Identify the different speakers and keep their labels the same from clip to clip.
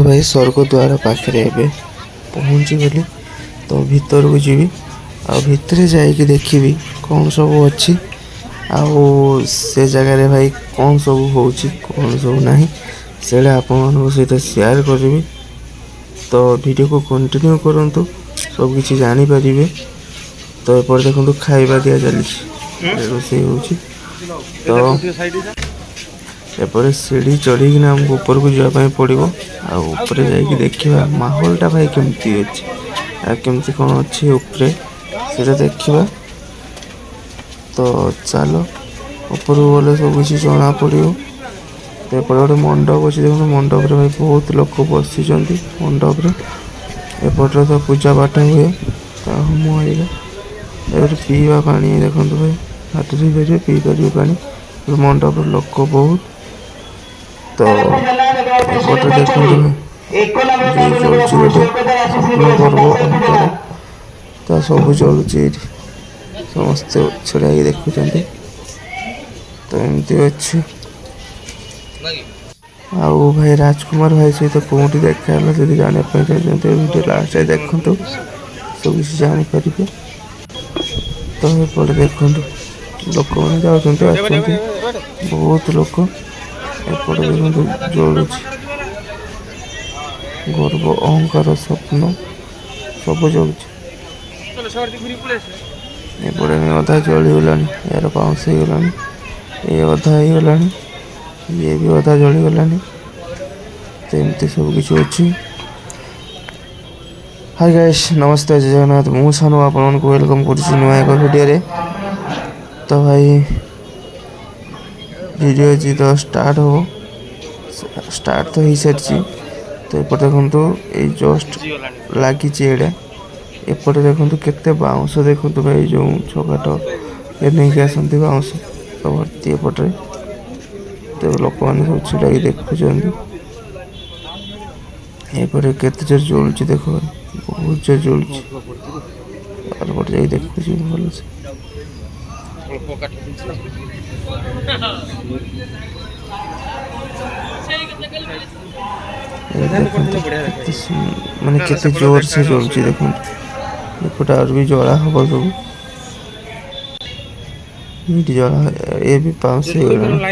Speaker 1: भाई स्वर्गद्वार पाखे एवं पहुँची गली तो भीतर को जीवी आ भितर जाइए देखी कौन सब अच्छी से जगह भाई कौन सब हो कौन सब ना से आप सहित शेयर करी तो वीडियो को कंटिन्यू करंतु सब किसी जानीपर तो एपटे देखो खाଇବା दिया चली रोषे हो तो एपटे सीढ़ी चढ़ीकिना आमको ऊपर को जावाई पड़ो आपर जा देखा माहौलटा भाई केमती अच्छे केमती कौन अच्छी उपरे से देखा तो चलो ऊपर गले सब किसी जना पड़ो तो एपटे गोटे मंडप अच्छे देखो मंडप भाई बहुत लोग बसी मंडप एपटे तो पूजा पाठ हुए तो होम होगा पीवा पानी देखो भाई हाथ धोई पी पार पानी मंडप लोक बहुत तो एपटे देखो पर्व तो सब चलुची समस्ते छड़ा देखुं तो एमती अच्छे आउ भाई राजकुमार भाई सहित कौटी देखा जब जानापी चाहते वीडियो लास्ट देखु सब किसी जापर तो एपटे देखो लोक मैंने जाते बहुत लोक एपटे देखो जलुची गर्व अहंकार स्वप्न सब जलुची एपटे अधा जलीगला यार पाउंस हो गला ये अधा हो गला ये भी अधा जलीगला तो एमती सब किसी अच्छी हाय गाइस नमस्ते जय जगन्नाथ मु सानू आपन को वेलकम कर नुआ एक वीडियो तो भाई वीडियो जी तो स्टार्ट तो हो सारी तो एपटे देखो ये जस्ट लगी एपटे देखो केते बाउंस देखो भाई जो छकाट ये नहीं कि आसती बाउंस तो भर्ती एपटे तो लोक मैंने सब छिड़ा देखुं एपटे केते जोर जलुची देखो बहुत जोर जलुची जा देखुची भल से माने केते जोर से जलुची देखो एपटे और भी जला हम सब जला ये भी पाउस हो गला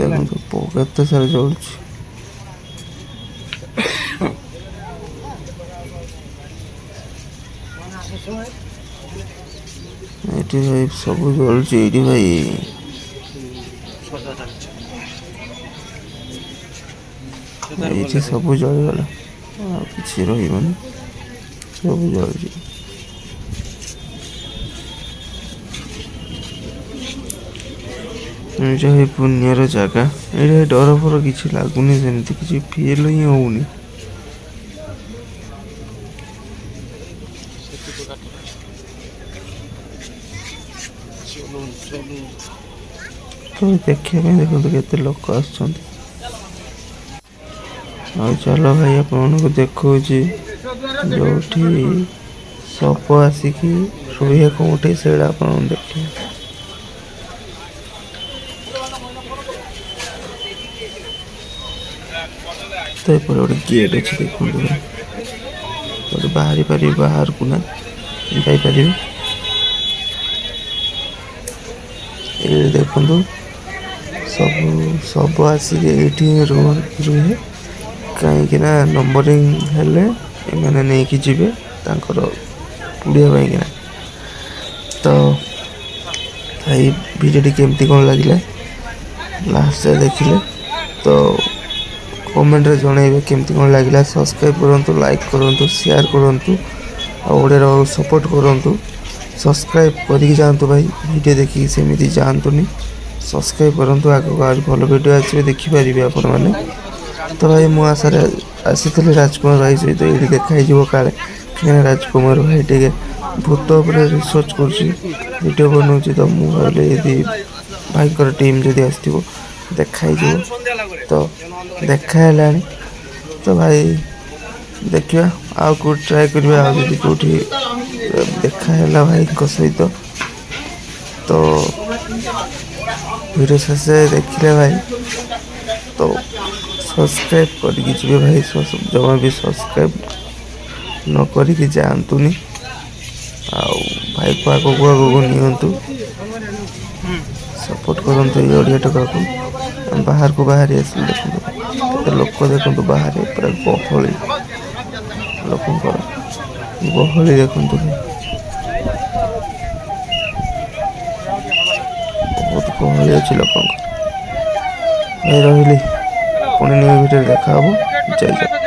Speaker 1: देखो केते सारा जलुची ये भाई सब जलुची ये भाई ये सब जलीगला कि रही सब जलुची ये पुण्यर जगह ये डर फर कि लगुनि सेमती किसी फिल ही होनी तो देखा देखो केते लोक आ चलो भाई आप देखो जो सप आसिक रुहे कौटे से देखे तो ये गोटे गेट अच्छे देखो गोटे बाहरी पारि बाहर को ना जापर ये देखो सब सब आसिक ये रुहे कहीं नंबरिंग हेले मैंने नहीं कि जीवे पुड़िया तो भाई वीडियो केमती कौन लगे लास्ट देखिले तो कमेंट रे जणाइबे केमती कौन लगे सब्सक्राइब करूँ लाइक करूँ शेयर करूँ और सपोर्ट करूँ सब्सक्राइब करके जातु भाई वीडियो देखिए सेमती जातुनि सब्सक्राइब करूँ आगे आज भल वीडियो आसवे देखिपारे आपण मैंने तो भाई मु आशार आसी राजकुमार भाई सहित ये देखाई काले कहीं राजकुमार भाई टे भूत रिसर्च कर बनाऊँ तो मुझे यदि भाई टीम जदि आसो देखाई तो देखा तो भाई देखा आउ कौ ट्राए करें कौटी देखा भाई सहित तो वीडियो शेष देखिले भाई तो सब्सक्राइब करके जी भाई जमा भी सब्सक्राइब न करी जातुनि भाई को आगू नियंतु सपोर्ट करंतु ये ओडिया टका को बाहर को बाहर आस देखो लोक देखो बाहर पूरा गहली लोक गहली देखु बहुत गहली अच्छी लोक रही पुणी न्यू वीडियो देखा जय जय।